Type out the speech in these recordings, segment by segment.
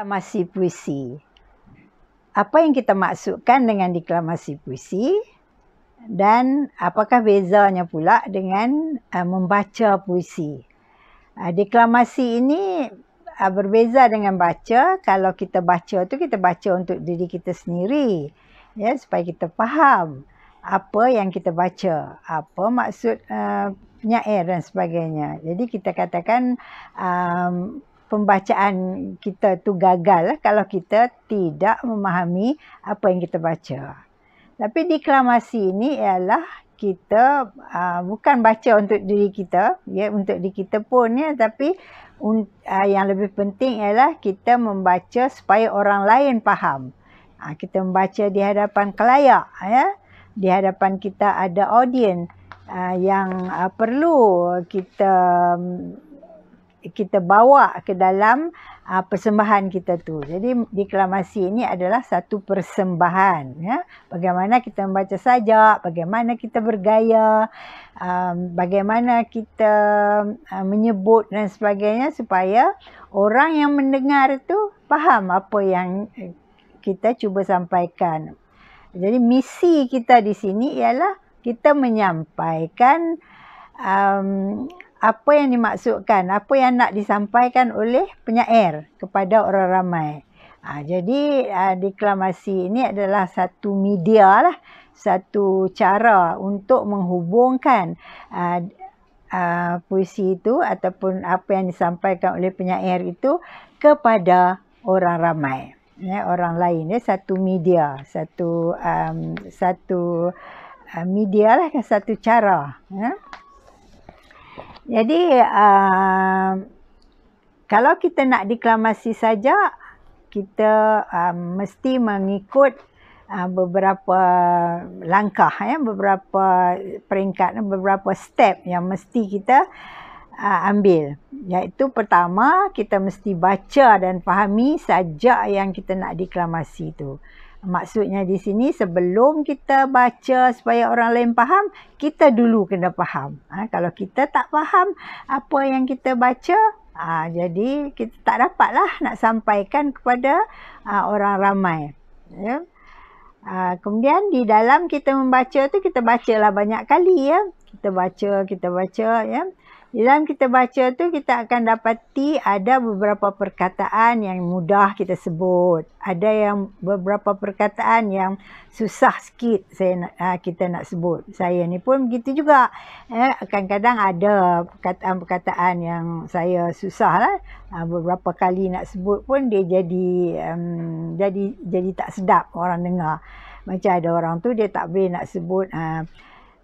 Deklamasi puisi. Apa yang kita maksudkan dengan deklamasi puisi dan apakah bezanya pula dengan membaca puisi. Deklamasi ini berbeza dengan baca. Kalau kita baca tu kita baca untuk diri kita sendiri, ya, supaya kita faham apa yang kita baca, apa maksud penyair dan sebagainya. Jadi kita katakan pembacaan kita tu gagal kalau kita tidak memahami apa yang kita baca. Tapi deklamasi ini ialah kita bukan baca untuk diri kita, ya, untuk diri kita pun, ya, tapi yang lebih penting ialah kita membaca supaya orang lain faham. Kita membaca di hadapan khalayak, ya, di hadapan kita ada audiens yang perlu kita bawa ke dalam persembahan kita tu. Jadi deklamasi ini adalah satu persembahan, ya. Bagaimana kita membaca sajak, bagaimana kita bergaya, bagaimana kita menyebut dan sebagainya supaya orang yang mendengar tu faham apa yang kita cuba sampaikan. Jadi misi kita di sini ialah kita menyampaikan apa yang dimaksudkan, apa yang nak disampaikan oleh penyair kepada orang ramai. Jadi deklamasi ini adalah satu media lah, satu cara untuk menghubungkan puisi itu ataupun apa yang disampaikan oleh penyair itu kepada orang ramai, ya, orang lain, ya, satu media, satu media lah, satu cara, ya. Jadi kalau kita nak deklamasi saja, kita mesti mengikut beberapa langkah, ya, beberapa peringkat, beberapa step yang mesti kita ambil. Iaitu pertama, kita mesti baca dan fahami sajak yang kita nak deklamasi itu. Maksudnya di sini sebelum kita baca supaya orang lain faham, kita dulu kena faham. Kalau kita tak faham apa yang kita baca, jadi kita tak dapatlah nak sampaikan kepada orang ramai, ya. Kemudian di dalam kita membaca tu, kita bacalah banyak kali, ya. Kita baca, ya. Di dalam kita baca tu, kita akan dapati ada beberapa perkataan yang mudah kita sebut. Ada yang beberapa perkataan yang susah sikit kita nak sebut. Saya ni pun begitu juga. Kadang-kadang ada perkataan-perkataan yang saya susah lah. Beberapa kali nak sebut pun dia jadi tak sedap orang dengar. Macam ada orang tu dia tak boleh nak sebut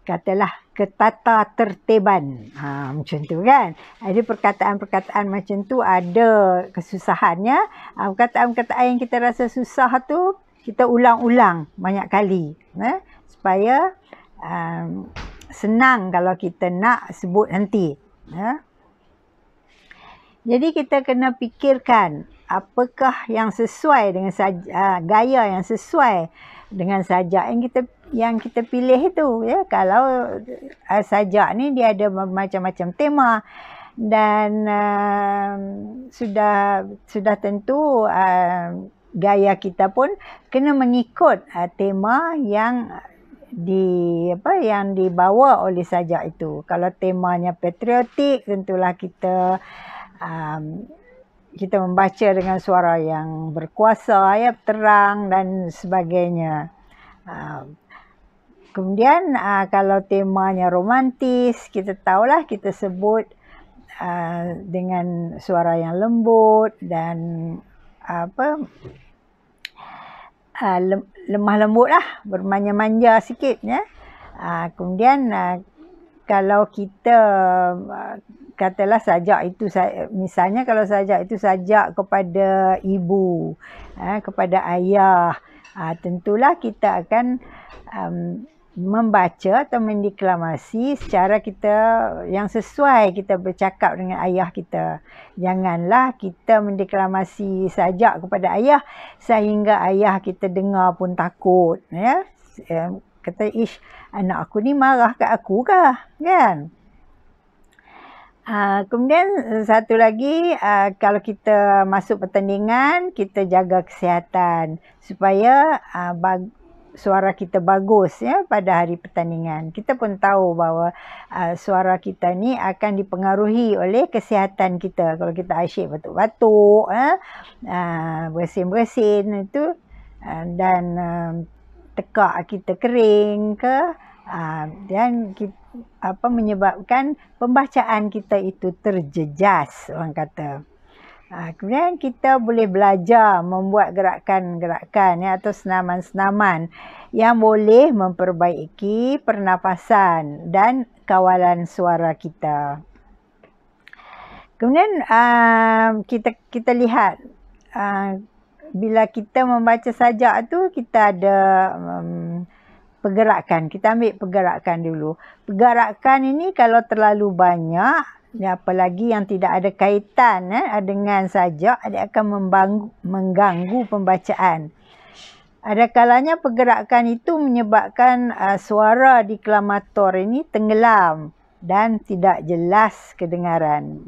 katalah ketata tertiban, macam tu kan. Jadi perkataan-perkataan macam tu ada kesusahannya. Perkataan-perkataan yang kita rasa susah tu kita ulang-ulang banyak kali, supaya senang kalau kita nak sebut nanti, ya. Jadi kita kena fikirkan apakah yang sesuai dengan gaya yang sesuai dengan sajak yang kita pilih itu, ya. Kalau sajak ni dia ada macam-macam tema dan sudah tentu gaya kita pun kena mengikut tema yang dibawa oleh sajak itu. Kalau temanya patriotik, tentulah kita membaca dengan suara yang berkuasa, ya, terang dan sebagainya. Kemudian kalau temanya romantis, kita tahulah kita sebut dengan suara yang lembut dan lemah lembut lah, bermanja-manja sikit, ya. Kemudian kalau kita katalah sajak itu, misalnya kalau sajak itu sajak kepada ibu, kepada ayah, tentulah kita akan membaca atau mendeklamasi secara yang sesuai kita bercakap dengan ayah kita. Janganlah kita mendeklamasi sajak kepada ayah sehingga ayah kita dengar pun takut, ya. Kata, anak aku ni marah kat aku kah, kan? Kemudian satu lagi, kalau kita masuk pertandingan, kita jaga kesihatan supaya suara kita bagus ya pada hari pertandingan. Kita pun tahu bahawa suara kita ni akan dipengaruhi oleh kesihatan kita. Kalau kita asyik batuk-batuk, bersin-bersin itu, dan tekak kita kering ke, dan menyebabkan pembacaan kita itu terjejas, orang kata. Kemudian kita boleh belajar membuat gerakan-gerakan ya, atau senaman-senaman yang boleh memperbaiki pernafasan dan kawalan suara kita. Kemudian kita lihat bila kita membaca sajak tu, kita ada pergerakan. Kita ambil pergerakan dulu. Pergerakan ini kalau terlalu banyak, apalagi yang tidak ada kaitan dengan sajak, dia akan mengganggu pembacaan. Ada kalanya pergerakan itu menyebabkan suara deklamator ini tenggelam dan tidak jelas kedengaran.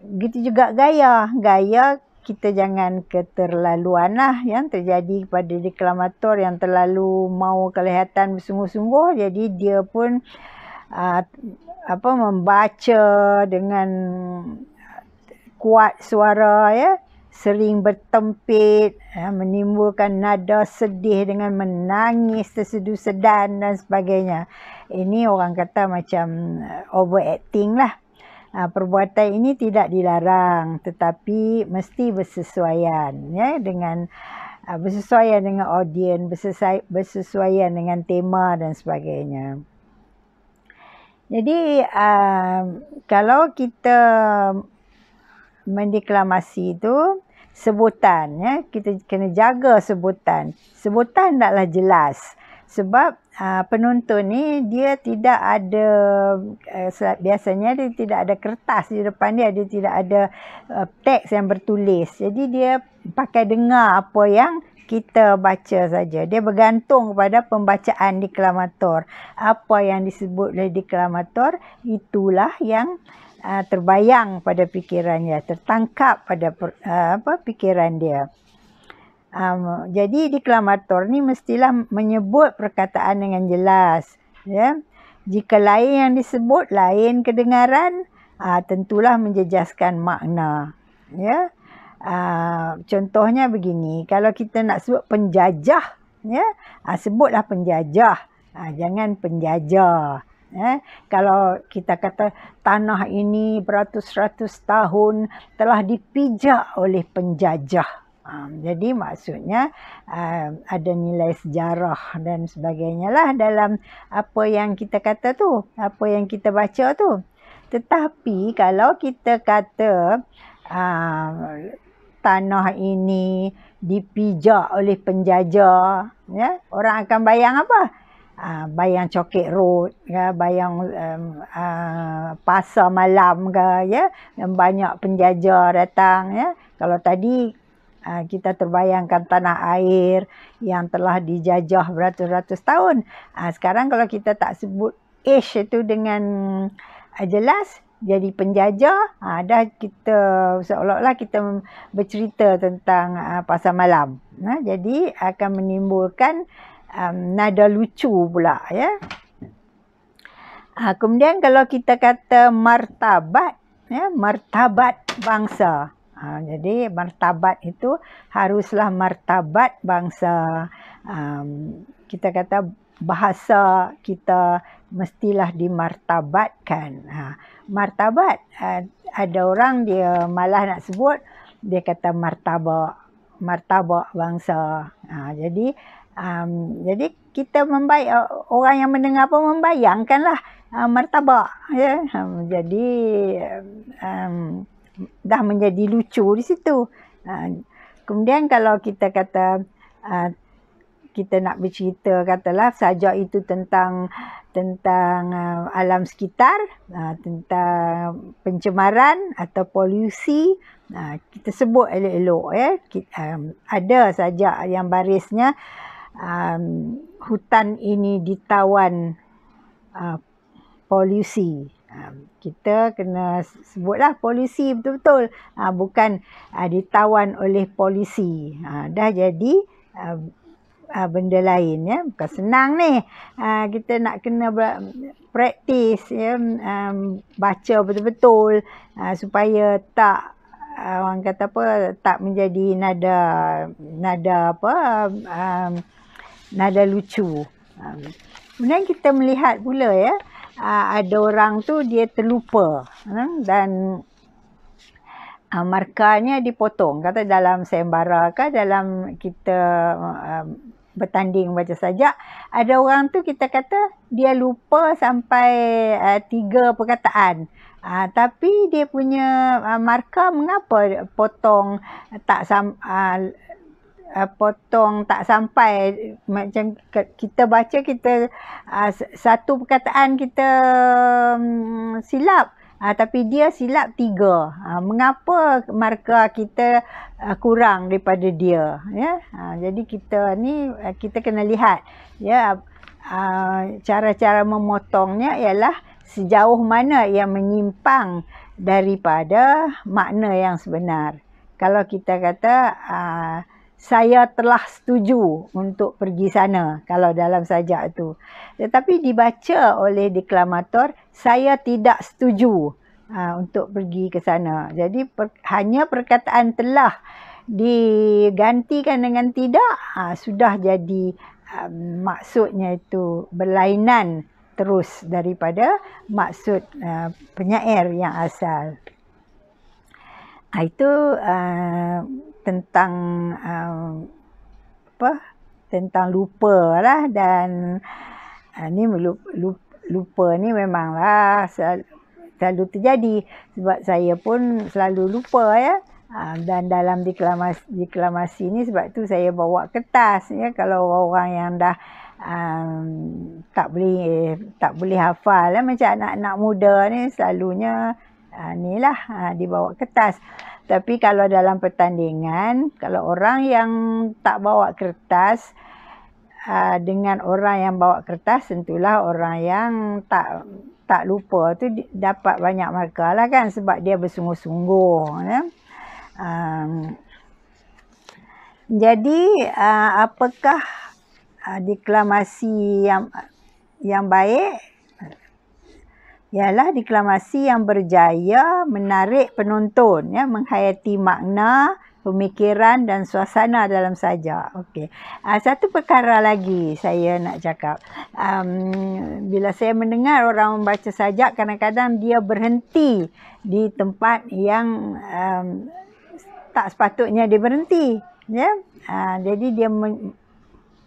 Begitu juga gaya. Gaya kita jangan keterlaluan yang terjadi pada deklamator yang terlalu mau kelihatan bersungguh-sungguh. Jadi dia pun membaca dengan kuat suara ya, sering bertempit, menimbulkan nada sedih dengan menangis tersedu-sedan dan sebagainya. Ini orang kata macam overacting lah. Perbuatan ini tidak dilarang, tetapi mesti bersesuaian ya, dengan bersesuaian dengan audiens, bersesuaian dengan tema dan sebagainya. Jadi kalau kita mendeklamasi itu, sebutan ya, kita kena jaga sebutan. Sebutan taklah jelas. Sebab penonton ni dia tidak ada, biasanya dia tidak ada kertas di depan dia tidak ada teks yang bertulis. Jadi dia pakai dengar apa yang kita baca saja. Dia bergantung kepada pembacaan deklamator. Apa yang disebut oleh deklamator, itulah yang terbayang pada fikirannya, tertangkap pada fikiran dia. Jadi deklamator ni mestilah menyebut perkataan dengan jelas ya. Jika lain yang disebut, lain kedengaran, tentulah menjejaskan makna ya. Contohnya begini, kalau kita nak sebut penjajah ya, sebutlah penjajah, jangan penjajah ya. Kalau kita kata tanah ini beratus-ratus tahun telah dipijak oleh penjajah, jadi maksudnya ada nilai sejarah dan sebagainya lah dalam apa yang kita kata tu, apa yang kita baca tu. Tetapi kalau kita kata tanah ini dipijak oleh penjajah, ya, orang akan bayang apa? Bayang Cokek Road, ya, bayang pasar malam ke, ya, yang banyak penjajah datang, ya. Kalau tadi kita terbayangkan tanah air yang telah dijajah beratus-ratus tahun. Sekarang kalau kita tak sebut age itu dengan jelas, jadi penjajah, dah kita seolah-olah kita bercerita tentang pasar malam. Jadi akan menimbulkan nada lucu pula, ya. Kemudian kalau kita kata martabat, ya, martabat bangsa. Jadi martabat itu haruslah martabat bangsa. Kita kata bahasa kita mestilah dimartabatkan. Martabat, ada orang dia malah nak sebut, dia kata martabak bangsa. Jadi kita orang yang mendengar pun membayangkanlah martabak, ya. Jadi dah menjadi lucu di situ. Kemudian kalau kita kata kita nak bercerita, katalah sajak itu tentang alam sekitar, tentang pencemaran atau polusi, kita sebut elok-elok, ya. Ada sajak yang barisnya hutan ini ditawan polusi. Kita kena sebutlah polisi betul-betul, bukan ditawan oleh polisi. Dah jadi benda lain, ya. Bukan senang ni. Kita nak kena praktis, ya, baca betul-betul supaya tak orang kata apa, tak menjadi nada lucu. Kemudian kita melihat pula, ya, ada orang tu dia terlupa, dan markahnya dipotong. Kata dalam sayembara ke dalam kita bertanding baca sajak, ada orang tu kita kata dia lupa sampai 3 perkataan. Tapi dia punya markah mengapa potong tak sampai, macam kita baca kita satu perkataan kita silap, tapi dia silap 3. Mengapa markah kita kurang daripada dia, ya? Jadi kita kena lihat, ya, cara-cara memotongnya ialah sejauh mana ia menyimpang daripada makna yang sebenar. Kalau kita kata saya telah setuju untuk pergi sana, kalau dalam sajak itu. Tetapi dibaca oleh deklamator, saya tidak setuju untuk pergi ke sana. Jadi hanya perkataan telah digantikan dengan tidak, sudah jadi maksudnya itu berlainan terus daripada maksud penyair yang asal. Itu tentang tentang lupa lah, dan ni lupa ni memanglah selalu terjadi, sebab saya pun selalu lupa, ya. Dan dalam deklamasi ni, sebab tu saya bawa kertas, ya. Kalau orang yang dah tak boleh hafal, ya, macam anak-anak muda ni selalunya dibawa kertas. Tapi kalau dalam pertandingan, kalau orang yang tak bawa kertas dengan orang yang bawa kertas, tentulah orang yang tak lupa tu dapat banyak markah lah, kan, sebab dia bersungguh-sungguh, ya. Jadi apakah deklamasi yang baik? Ialah deklamasi yang berjaya menarik penonton, ya, menghayati makna, pemikiran dan suasana dalam sajak. Okey. Satu perkara lagi saya nak cakap. Bila saya mendengar orang membaca sajak, kadang-kadang dia berhenti di tempat yang tak sepatutnya dia berhenti, ya. Jadi dia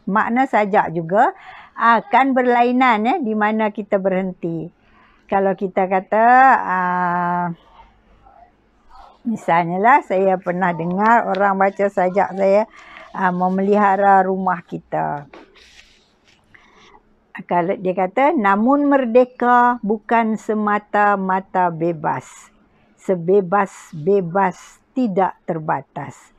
makna sajak juga akan berlainan, ya, di mana kita berhenti. Kalau kita kata, misalnya lah, saya pernah dengar orang baca sajak saya, memelihara rumah kita. Kalau dia kata, namun merdeka bukan semata-mata bebas. Sebebas-bebas tidak terbatas.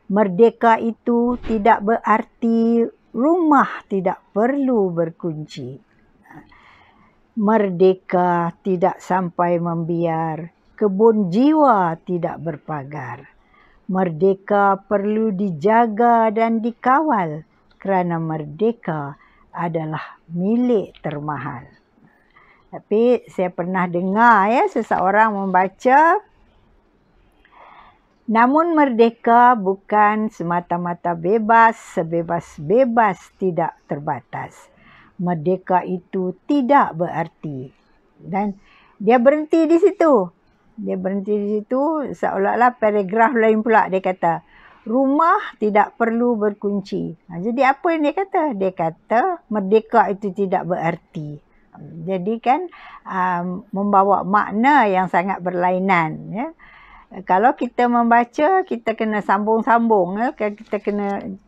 Merdeka itu tidak berarti rumah tidak perlu berkunci. Merdeka tidak sampai membiar, kebun jiwa tidak berpagar. Merdeka perlu dijaga dan dikawal, kerana merdeka adalah milik termahal. Tapi saya pernah dengar, ya, seseorang membaca, namun merdeka bukan semata-mata bebas, sebebas-bebas tidak terbatas. Merdeka itu tidak berarti. Dan dia berhenti di situ. Dia berhenti di situ, seolah-olah paragraf lain pula dia kata, rumah tidak perlu berkunci. Jadi apa yang dia kata? Dia kata merdeka itu tidak berarti. Jadi kan membawa makna yang sangat berlainan, ya. Kalau kita membaca, kita kena sambung-sambung, ya.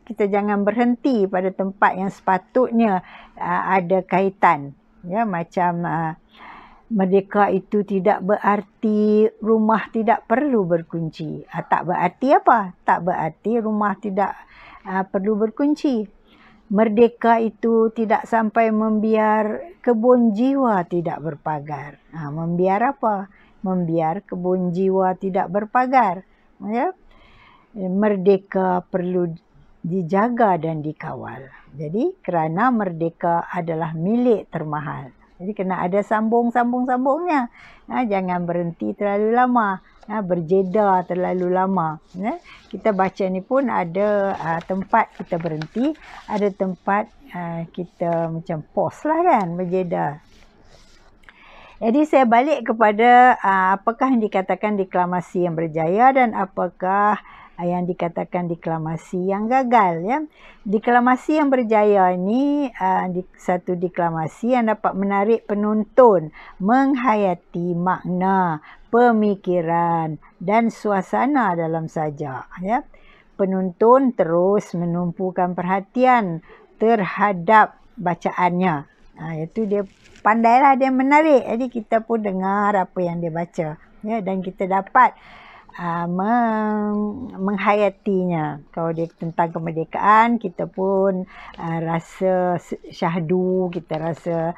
Kita jangan berhenti pada tempat yang sepatutnya ada kaitan, ya. Macam merdeka itu tidak berarti rumah tidak perlu berkunci. Tak berarti apa? Tak berarti rumah tidak perlu berkunci. Merdeka itu tidak sampai membiar kebun jiwa tidak berpagar. Membiar apa? Membiar kebun jiwa tidak berpagar. Ya? Merdeka perlu dijaga dan dikawal. Jadi kerana merdeka adalah milik termahal. Jadi kena ada sambung-sambungnya. Jangan berhenti terlalu lama. Berjeda terlalu lama. Kita baca ni pun ada tempat kita berhenti. Ada tempat kita macam pause lah kan. Berjeda. Jadi saya balik kepada apakah yang dikatakan deklamasi yang berjaya dan apakah yang dikatakan deklamasi yang gagal. Ya. Deklamasi yang berjaya ini satu deklamasi yang dapat menarik penonton menghayati makna, pemikiran dan suasana dalam sajak. Ya. Penonton terus menumpukan perhatian terhadap bacaannya. Itu dia pandailah dia menarik. Jadi kita pun dengar apa yang dia baca. Ya, dan kita dapat menghayatinya. Kalau dia tentang kemerdekaan, kita pun rasa syahdu, kita rasa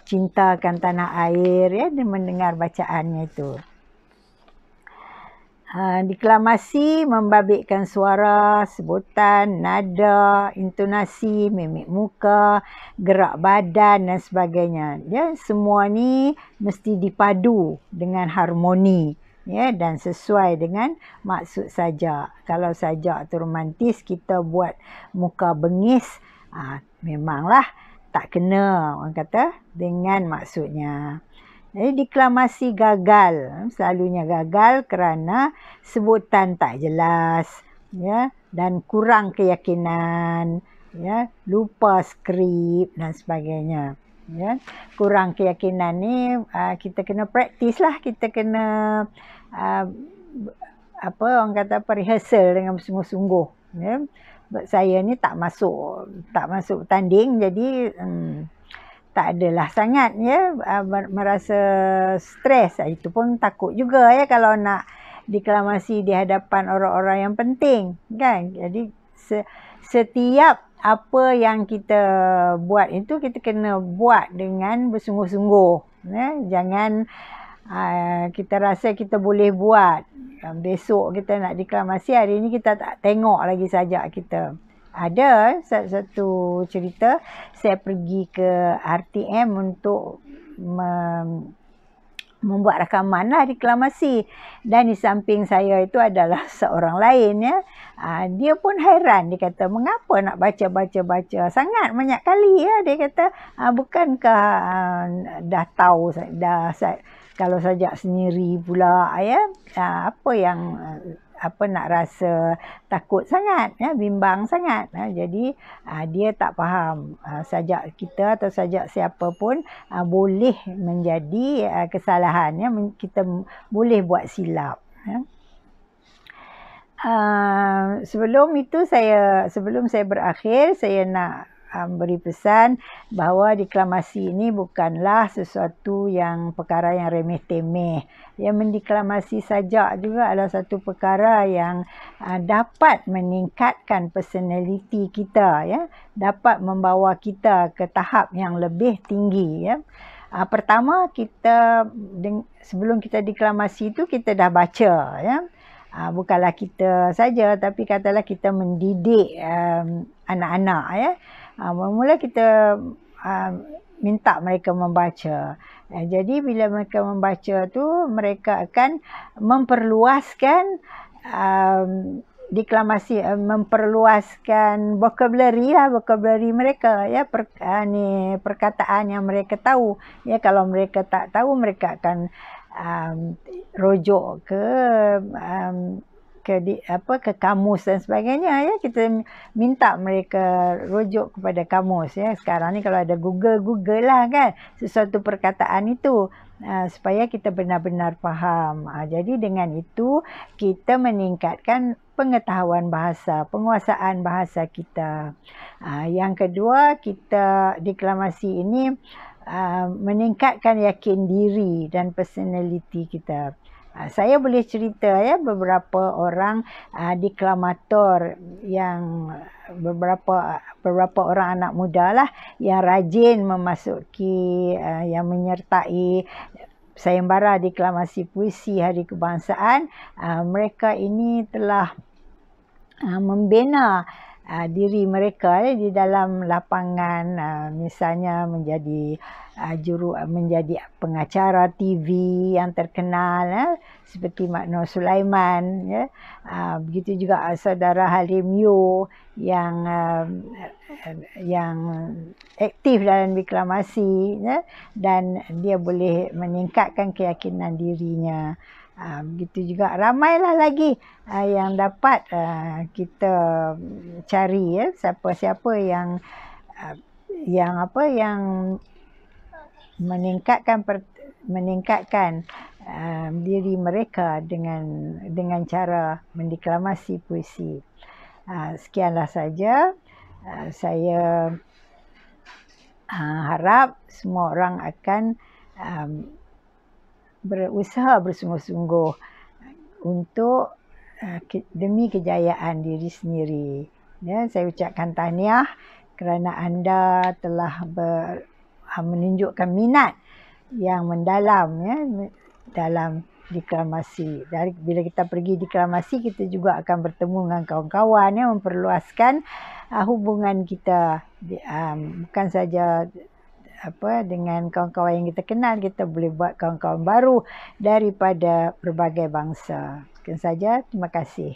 cintakan tanah air ya, dan mendengar bacaannya itu. Deklamasi membabitkan suara, sebutan, nada, intonasi, mimik muka, gerak badan dan sebagainya. Ya, semua ni mesti dipadu dengan harmoni. Ya, dan sesuai dengan maksud sajak. Kalau sajak tu romantis, kita buat muka bengis, memanglah tak kena, orang kata, dengan maksudnya. Jadi deklamasi gagal, selalunya gagal kerana sebutan tak jelas, ya, dan kurang keyakinan, ya, lupa skrip dan sebagainya. Ya, kurang keyakinan ni kita kena praktis lah, kita kena orang kata rehearsal dengan bersungguh-sungguh. Ya. Saya ni tak masuk tanding, jadi tak adalah sangat ya merasa stres. Itu pun takut juga ya kalau nak deklamasi di hadapan orang-orang yang penting, kan? Jadi setiap apa yang kita buat itu kita kena buat dengan bersungguh-sungguh. Ya? Jangan kita rasa kita boleh buat. Besok kita nak deklamasi, hari ini kita tak tengok lagi sajak kita. Ada satu cerita, saya pergi ke RTM untuk membuat rakaman lah deklamasi. Dan di samping saya itu adalah seorang lain ya. Dia pun hairan, dia kata mengapa nak baca sangat banyak kali ya. Dia kata bukankah dah tahu kalau sajak sendiri pula ya. Apa yang nak rasa takut sangat ya, bimbang sangat. Jadi dia tak faham sajak kita atau sajak siapa pun boleh menjadi kesalahan ya, kita boleh buat silap ya. Sebelum saya berakhir, saya nak beri pesan bahawa deklamasi ini bukanlah sesuatu yang perkara yang remeh-temeh. Yang mendeklamasi sajak juga adalah satu perkara yang dapat meningkatkan personaliti kita ya, dapat membawa kita ke tahap yang lebih tinggi ya. Pertama, sebelum kita deklamasi itu kita dah baca ya. Bukanlah kita saja, tapi katalah kita mendidik anak-anak ya. Mula kita minta mereka membaca. Jadi bila mereka membaca tu, mereka akan memperluaskan deklamasi, memperluaskan vocabulary mereka ya, perkataan yang mereka tahu ya. Kalau mereka tak tahu, mereka akan rujuk ke kamus dan sebagainya ya. Kita minta mereka rujuk kepada kamus ya. Sekarang ni kalau ada Google lah kan sesuatu perkataan itu supaya kita benar-benar faham. Jadi dengan itu kita meningkatkan pengetahuan bahasa, penguasaan bahasa kita. Yang kedua, kita deklamasi ini meningkatkan yakin diri dan personality kita. Saya boleh cerita ya beberapa orang deklamator yang beberapa orang anak muda lah yang rajin memasuki yang menyertai sayembara deklamasi puisi Hari Kebangsaan. Mereka ini telah membina diri mereka di dalam lapangan, misalnya menjadi menjadi pengacara TV yang terkenal seperti Mak Nur Sulaiman, ya. Begitu juga saudara Halim Yo yang aktif dalam deklamasi, ya, dan dia boleh meningkatkan keyakinan dirinya. Begitu juga ramailah lagi yang dapat kita cari, ya, siapa-siapa yang meningkatkan diri mereka dengan cara mendeklamasi puisi. Sekianlah saja. Saya harap semua orang akan berusaha bersungguh-sungguh untuk demi kejayaan diri sendiri. Ya, saya ucapkan tahniah kerana anda telah menunjukkan minat yang mendalam, ya, dalam deklamasi. Bila kita pergi deklamasi, kita juga akan bertemu dengan kawan-kawan, ya, memperluaskan hubungan kita, bukan saja dengan kawan-kawan yang kita kenal, kita boleh buat kawan-kawan baru daripada berbagai bangsa. Sekian saja, terima kasih.